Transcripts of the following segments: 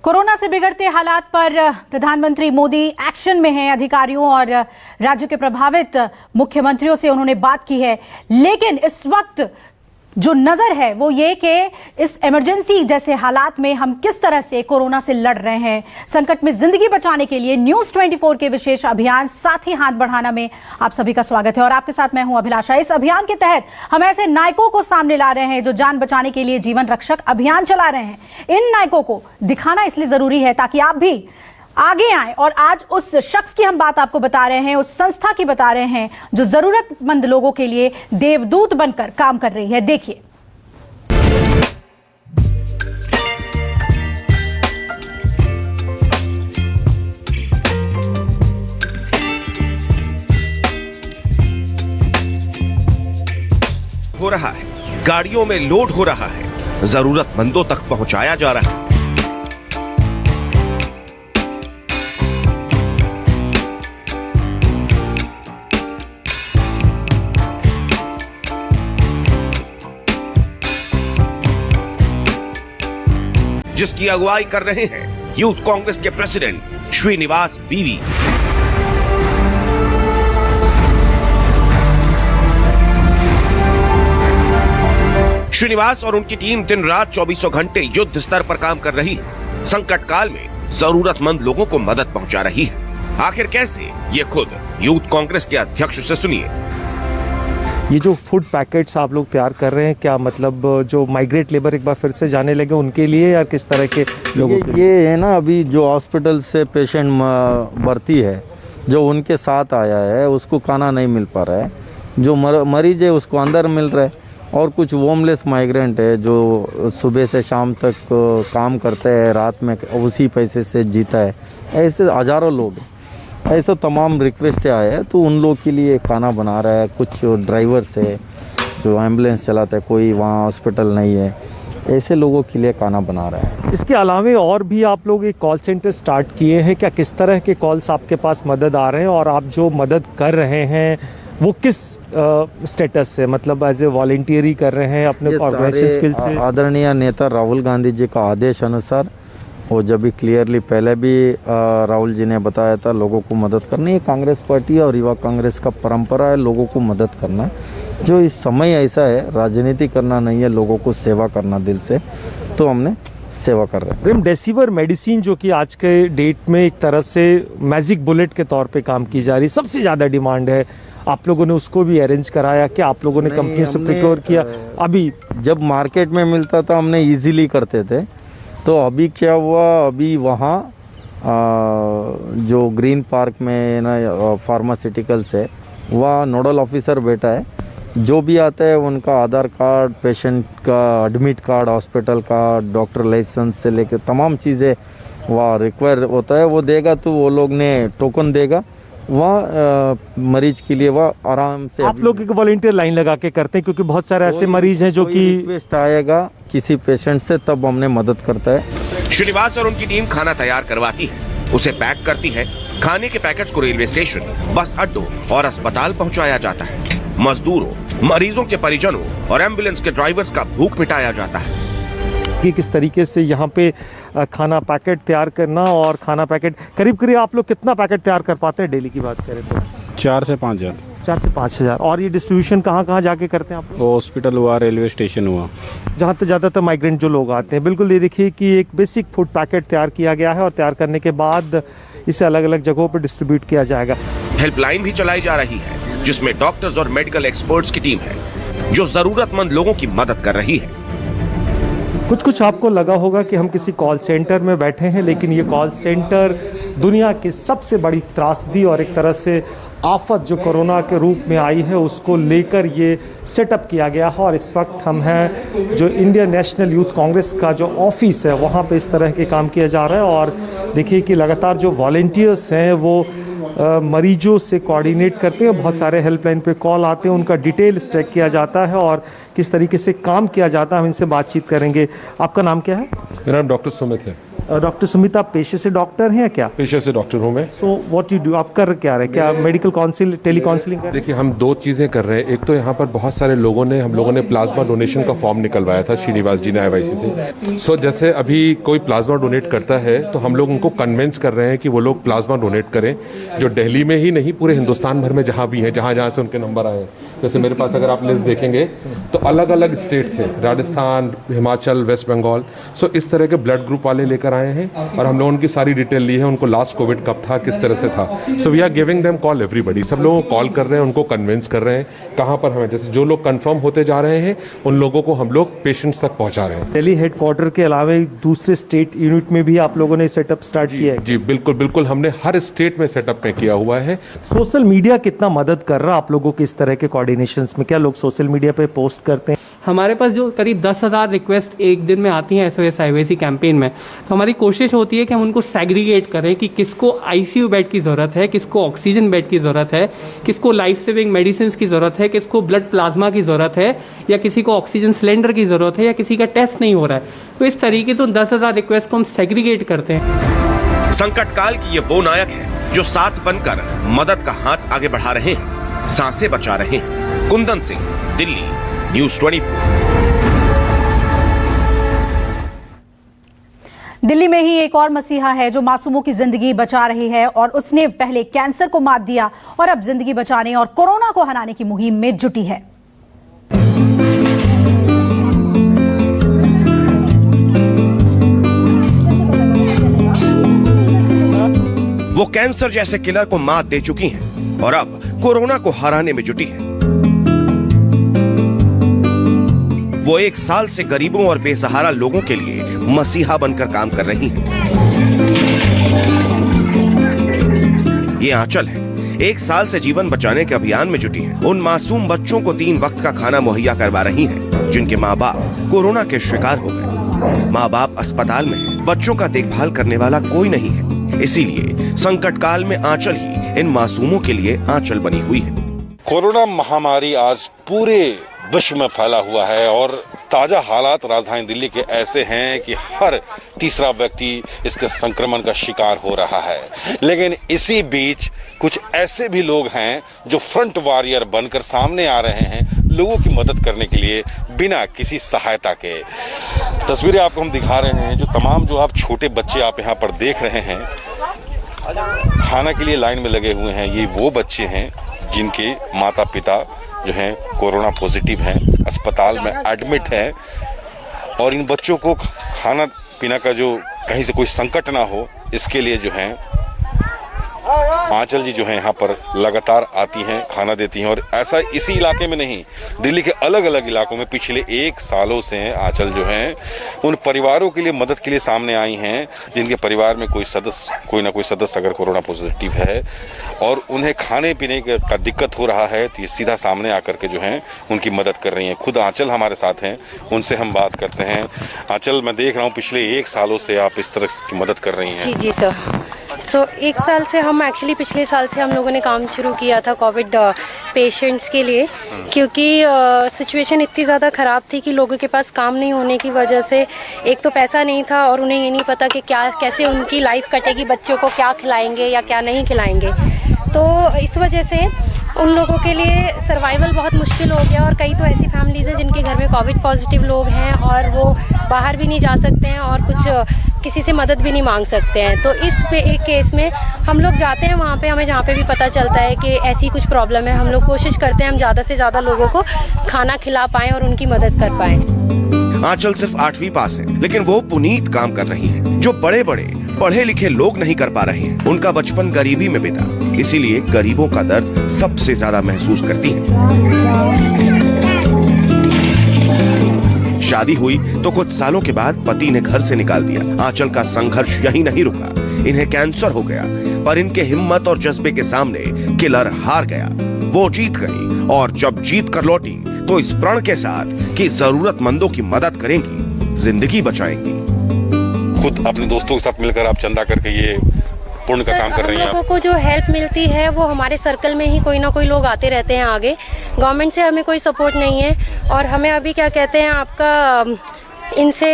Corona से बिगड़ते हालात पर प्रधानमंत्री मोदी एक्शन में हैं। अधिकारियों और राज्य के प्रभावित मुख्यमंत्रियों से उन्होंने बात की है, लेकिन इस वक्त जो नजर है वो ये कि इस इमरजेंसी जैसे हालात में हम किस तरह से कोरोना से लड़ रहे हैं। संकट में जिंदगी बचाने के लिए न्यूज 24 के विशेष अभियान साथी हाथ बढ़ाना में आप सभी का स्वागत है और आपके साथ मैं हूं अभिलाषा। इस अभियान के तहत हम ऐसे नायकों को सामने ला रहे हैं जो जान बचाने के लिए जीवन रक्षक अभियान चला रहे हैं। इन नायकों को दिखाना इसलिए जरूरी है ताकि आप भी आगे आए और आज उस शख्स की हम बात आपको बता रहे हैं, उस संस्था की बता रहे हैं जो जरूरतमंद लोगों के लिए देवदूत बनकर काम कर रही है। देखिए, हो रहा है, गाड़ियों में लोड हो रहा है, जरूरतमंदों तक पहुंचाया जा रहा है। जिसकी अगुवाई कर रहे हैं यूथ कांग्रेस के प्रेसिडेंट श्रीनिवास बीवी। श्रीनिवास और उनकी टीम दिन रात 24 घंटे युद्ध स्तर पर काम कर रही है। संकट काल में जरूरतमंद लोगों को मदद पहुंचा रही है। आखिर कैसे, ये खुद यूथ कांग्रेस के अध्यक्ष से सुनिए। ये जो फूड पैकेट्स आप लोग तैयार कर रहे हैं, क्या मतलब जो माइग्रेट लेबर एक बार फिर से जाने लगे उनके लिए या किस तरह के लोगों के लिए? ये है ना, अभी जो हॉस्पिटल से पेशेंट भर्ती है, जो उनके साथ आया है उसको खाना नहीं मिल पा रहा है। जो मरीज है उसको अंदर मिल रहा है और कुछ होमलेस माइग्रेंट है जो सुबह से शाम तक काम करते हैं, रात में उसी पैसे से जीता है। ऐसे हज़ारों लोग हैं। ऐसा तमाम रिक्वेस्ट आए हैं तो उन लोग के लिए खाना बना रहा है। कुछ ड्राइवर्स है जो एम्बुलेंस चलाते हैं, कोई वहाँ हॉस्पिटल नहीं है, ऐसे लोगों के लिए खाना बना रहा है। इसके अलावा और भी आप लोग एक कॉल सेंटर स्टार्ट किए हैं, क्या किस तरह के कॉल्स आपके पास मदद आ रहे हैं और आप जो मदद कर रहे हैं वो किस स्टेटस से, मतलब एज ए वॉलंटियर ही कर रहे हैं अपने ऑर्गेनाइजेशन स्किल से? आदरणीय नेता राहुल गांधी जी का आदेश अनुसार, वो जब भी क्लियरली पहले भी राहुल जी ने बताया था लोगों को मदद करनी है। कांग्रेस पार्टी और युवा कांग्रेस का परंपरा है लोगों को मदद करना। जो इस समय ऐसा है, राजनीति करना नहीं है, लोगों को सेवा करना दिल से, तो हमने सेवा कर रहे हैं। रेमडेसिविर मेडिसिन जो कि आज के डेट में एक तरह से मैजिक बुलेट के तौर पे काम की जा रही है, सबसे ज़्यादा डिमांड है। आप लोगों ने उसको भी अरेंज कराया कि आप लोगों ने कंपनियों से प्रोक्योर किया? अभी जब मार्केट में मिलता था हमने इजीली करते थे, तो अभी क्या हुआ, अभी वहाँ जो ग्रीन पार्क में ना फार्मास्यूटिकल्स है, वहाँ नोडल ऑफिसर बैठा है। जो भी आता है उनका आधार कार्ड, पेशेंट का एडमिट कार्ड, हॉस्पिटल का, डॉक्टर लाइसेंस से लेकर तमाम चीज़ें वहाँ रिक्वायर होता है, वो देगा तो वो लोग ने टोकन देगा वहाँ मरीज के लिए। वह आराम से आप लोग एक वॉलंटियर लाइन लगा के करते हैं क्योंकि बहुत सारे ऐसे मरीज हैं जो कि रिक्वेस्ट आएगा किसी पेशेंट से तब हमने मदद करता है। श्रीनिवास और उनकी टीम खाना तैयार करवाती है, उसे पैक करती है। खाने के पैकेट्स को रेलवे स्टेशन, बस अड्डों और अस्पताल पहुंचाया जाता है। मजदूरों, मरीजों के परिजनों और एम्बुलेंस के ड्राइवर्स का भूख मिटाया जाता है। कि किस तरीके से यहाँ पे खाना पैकेट तैयार करना और खाना पैकेट करीब आप लोग कितना पैकेट तैयार कर पाते हैं डेली की बात करें तो? 4 से 5 हज़ार। 4 से 5 हज़ार। और ये डिस्ट्रीब्यूशन कहाँ जाके करते हैं आप? हॉस्पिटल हुआ, रेलवे स्टेशन हुआ, जहाँ पे ज़्यादातर माइग्रेंट जो लोग आते हैं। बिल्कुल, ये देखिए कि एक बेसिक फूड पैकेट तैयार किया गया है और तैयार करने के बाद इसे अलग अलग जगहों पर डिस्ट्रीब्यूट किया जाएगा। हेल्पलाइन भी चलाई जा रही है जिसमें डॉक्टर्स और मेडिकल एक्सपर्ट्स की टीम है जो जरूरतमंद लोगों की मदद कर रही है। कुछ आपको लगा होगा कि हम किसी कॉल सेंटर में बैठे हैं, लेकिन ये कॉल सेंटर दुनिया की सबसे बड़ी त्रासदी और एक तरह से आफत जो कोरोना के रूप में आई है उसको लेकर ये सेटअप किया गया है। और इस वक्त हम हैं जो इंडियन नेशनल यूथ कांग्रेस का जो ऑफिस है वहाँ पे इस तरह के काम किया जा रहा है। और देखिए कि लगातार जो वॉलंटियर्स हैं वो मरीजों से कोऑर्डिनेट करते हैं। बहुत सारे हेल्पलाइन पे कॉल आते हैं, उनका डिटेल स्टैक किया जाता है और किस तरीके से काम किया जाता है हम इनसे बातचीत करेंगे। आपका नाम क्या है? मेरा नाम डॉक्टर सुमित है। डॉक्टर सुमित, आप पेशे से डॉक्टर हैं क्या? पेशे से डॉक्टर हूँ मैं। सो व्हाट यू डू, आप कर क्या रहे हैं? क्या मेडिकल काउंसिल, टेली काउंसलिंग कर रहे हैं? देखिए, हम दो चीज़ें कर रहे हैं। एक तो यहाँ पर बहुत सारे हम लोगों ने प्लाज्मा डोनेशन का फॉर्म निकलवाया था श्रीनिवास जी ने IYC से। सो जैसे अभी कोई प्लाज्मा डोनेट करता है तो हम लोग उनको कन्विंस कर रहे हैं कि वो लोग प्लाज्मा डोनेट करें, जो दिल्ली में ही नहीं पूरे हिंदुस्तान भर में जहाँ भी हैं, जहाँ से उनके नंबर आए हैं। जैसे मेरे पास अगर आप लिस्ट देखेंगे तो अलग अलग स्टेट से, राजस्थान, हिमाचल, वेस्ट बंगाल, सो इस तरह के ब्लड ग्रुप वाले लेकर आए हैं और हम लोगों उनकी सारी डिटेल ली है, उनको लास्ट कोविड कब था, किस तरह से था। So we are giving them call everybody, सब लोगों को कॉल कर रहे हैं, उनको कन्विंस कर रहे हैं कहाँ पर हमें, जैसे जो लोग कंफर्म होते जा रहे हैं उन लोगों को हम लोग पेशेंट्स तक पहुँचा रहे हैं। दिल्ली हेडक्वार्टर के अलावा दूसरे स्टेट यूनिट में भी आप लोगों ने सेटअप स्टार्ट किया है? जी बिल्कुल बिल्कुल, हमने हर स्टेट में सेटअप में किया हुआ है। सोशल मीडिया कितना मदद कर रहा है आप लोगों के इस तरह के कोऑर्डिनेशंस में? क्या लोग सोशल मीडिया पे पोस्ट करते हैं? हमारे पास जो करीब 10,000 रिक्वेस्ट एक दिन में आती हैं SOS IYC कैंपेन में, तो हमारी कोशिश होती है कि हम उनको सेग्रीगेट करें कि किसको ICU बेड की ज़रूरत है, किसको ऑक्सीजन बेड की ज़रूरत है, किसको लाइफ सेविंग मेडिसिन की ज़रूरत है, किसको ब्लड प्लाज्मा की ज़रूरत है, या किसी को ऑक्सीजन सिलेंडर की ज़रूरत है, या किसी का टेस्ट नहीं हो रहा है। तो इस तरीके से उन 10,000 रिक्वेस्ट को हम सेग्रीगेट करते हैं। संकट काल की ये वो नायक है जो साथ बनकर मदद का हाथ आगे बढ़ा रहे हैं, सांसें बचा रहे हैं। कुंदन सिंह, दिल्ली, न्यूज़ 24। दिल्ली में ही एक और मसीहा है जो मासूमों की जिंदगी बचा रही है और उसने पहले कैंसर को मात दिया और अब जिंदगी बचाने और कोरोना को हराने की मुहिम में जुटी है। वो कैंसर जैसे किलर को मात दे चुकी हैं और अब कोरोना को हराने में जुटी है। वो 1 साल से गरीबों और बेसहारा लोगों के लिए मसीहा बनकर काम कर रही हैं। ये आंचल है, 1 साल से जीवन बचाने के अभियान में जुटी है। उन मासूम बच्चों को 3 वक्त का खाना मुहैया करवा रही हैं, जिनके माँ बाप कोरोना के शिकार हो गए। माँ बाप अस्पताल में हैं, बच्चों का देखभाल करने वाला कोई नहीं है। इसीलिए संकट काल में आंचल ही इन मासूमों के लिए आंचल बनी हुई है। कोरोना महामारी आज पूरे विश्व में फैला हुआ है और ताजा हालात राजधानी दिल्ली के ऐसे हैं कि हर तीसरा व्यक्ति इसके संक्रमण का शिकार हो रहा है। लेकिन इसी बीच कुछ ऐसे भी लोग हैं जो फ्रंट वॉरियर बनकर सामने आ रहे हैं लोगों की मदद करने के लिए बिना किसी सहायता के। तस्वीरें आपको हम दिखा रहे हैं, जो तमाम जो आप छोटे बच्चे आप यहाँ पर देख रहे हैं खाना के लिए लाइन में लगे हुए हैं, ये वो बच्चे हैं जिनके माता पिता जो हैं कोरोना पॉजिटिव हैं, अस्पताल में एडमिट हैं और इन बच्चों को खाना पीना का जो कहीं से कोई संकट ना हो इसके लिए जो है आंचल जी जो है यहाँ पर लगातार आती हैं, खाना देती हैं। और ऐसा इसी इलाके में नहीं, दिल्ली के अलग अलग इलाकों में पिछले 1 सालों से आंचल जो हैं उन परिवारों के लिए मदद के लिए सामने आई हैं जिनके परिवार में कोई ना कोई सदस्य अगर कोरोना पॉजिटिव है और उन्हें खाने पीने का दिक्कत हो रहा है तो ये सीधा सामने आकर के जो है उनकी मदद कर रही हैं। खुद आंचल हमारे साथ हैं, उनसे हम बात करते हैं। आंचल, मैं देख रहा हूँ पिछले 1 सालों से आप इस तरह की मदद कर रही हैं। जी सर। सो 1 साल से हम एक्चुअली पिछले साल से हम लोगों ने काम शुरू किया था कोविड पेशेंट्स के लिए, क्योंकि सिचुएशन इतनी ज़्यादा ख़राब थी कि लोगों के पास काम नहीं होने की वजह से एक तो पैसा नहीं था और उन्हें ये नहीं पता कि कैसे उनकी लाइफ कटेगी, बच्चों को क्या खिलाएंगे या क्या नहीं खिलाएंगे। तो इस वजह से उन लोगों के लिए सर्वाइवल बहुत मुश्किल हो गया और कई तो ऐसी फैमिलीज़ हैं जिनके घर में कोविड पॉजिटिव लोग हैं और वो बाहर भी नहीं जा सकते हैं और कुछ किसी से मदद भी नहीं मांग सकते हैं। तो इस एक केस में हम लोग जाते हैं वहाँ पे, हमें जहाँ पे भी पता चलता है कि ऐसी कुछ प्रॉब्लम है, हम लोग कोशिश करते हैं हम ज़्यादा से ज़्यादा लोगों को खाना खिला पाएँ और उनकी मदद कर पाएँ। आंचल सिर्फ 8वीं पास है, लेकिन वो पुनीत काम कर रही हैं, जो बड़े बड़े पढ़े लिखे लोग नहीं कर पा रहे हैं। उनका बचपन गरीबी में बीता, इसीलिए गरीबों का दर्द सबसे ज्यादा महसूस करती हैं। शादी हुई तो कुछ सालों के बाद पति ने घर से निकाल दिया। आंचल का संघर्ष यही नहीं रुका, इन्हें कैंसर हो गया, पर इनके हिम्मत और जज्बे के सामने किलर हार गया। वो जीत गई और जब जीत कर लौटी तो इस प्रण के साथ कि जरूरतमंदों की मदद करेंगी, जिंदगी बचाएंगी। खुद अपने दोस्तों के साथ मिलकर आप चंदा करके ये पुण्य का काम कर रही हैं। लोगों को जो हेल्प मिलती है वो हमारे सर्कल में ही कोई ना कोई लोग आते रहते हैं आगे। गवर्नमेंट से हमें कोई सपोर्ट नहीं है और हमें अभी क्या कहते हैं आपका इनसे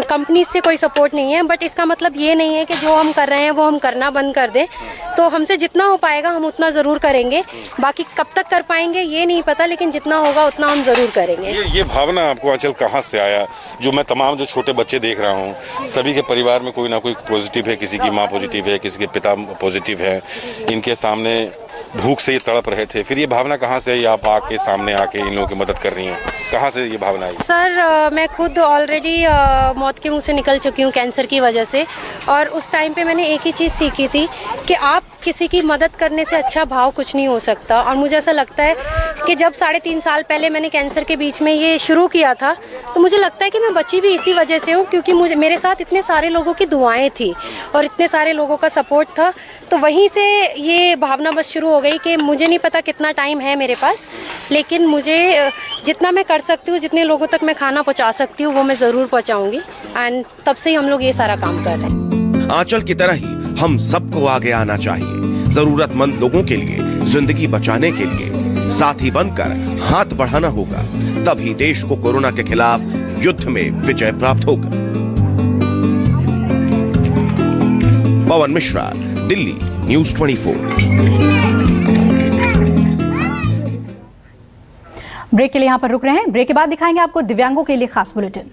कंपनी से कोई सपोर्ट नहीं है, बट इसका मतलब ये नहीं है कि जो हम कर रहे हैं वो हम करना बंद कर दें। तो हमसे जितना हो पाएगा हम उतना ज़रूर करेंगे, बाकी कब तक कर पाएंगे ये नहीं पता, लेकिन जितना होगा उतना हम ज़रूर करेंगे। ये भावना आपको आंचल कहाँ से आया? जो मैं तमाम जो छोटे बच्चे देख रहा हूँ, सभी के परिवार में कोई ना कोई पॉजिटिव है, किसी की माँ पॉजिटिव है, किसी के पिता पॉजिटिव है, इनके सामने भूख से ये तड़प रहे थे। फिर ये भावना कहाँ से आई? आप आके सामने आके इन लोगों की मदद कर रही हैं, कहाँ से ये भावना आई? सर मैं खुद ऑलरेडी मौत के मुंह से निकल चुकी हूँ कैंसर की वजह से, और उस टाइम पे मैंने एक ही चीज़ सीखी थी कि आप किसी की मदद करने से अच्छा भाव कुछ नहीं हो सकता। और मुझे ऐसा लगता है कि जब 3.5 साल पहले मैंने कैंसर के बीच में ये शुरू किया था, तो मुझे लगता है कि मैं बची भी इसी वजह से हूँ, क्योंकि मेरे साथ इतने सारे लोगों की दुआएं थी और इतने सारे लोगों का सपोर्ट था। तो वहीं से ये भावना बस शुरू हो गई कि मुझे नहीं पता कितना टाइम है मेरे पास, लेकिन मुझे जितना मैं कर सकती हूँ, जितने लोगों तक मैं खाना पहुँचा सकती हूँ वो मैं ज़रूर पहुँचाऊँगी। एंड तब से ही हम लोग ये सारा काम कर रहे हैं। आंचल की तरह ही हम सबको आगे आना चाहिए, जरूरतमंद लोगों के लिए, जिंदगी बचाने के लिए साथी बनकर हाथ बढ़ाना होगा, तभी देश को कोरोना के खिलाफ युद्ध में विजय प्राप्त होगा। पवन मिश्रा, दिल्ली, न्यूज़ 24। ब्रेक के लिए यहां पर रुक रहे हैं। ब्रेक के बाद दिखाएंगे आपको दिव्यांगों के लिए खास बुलेटिन।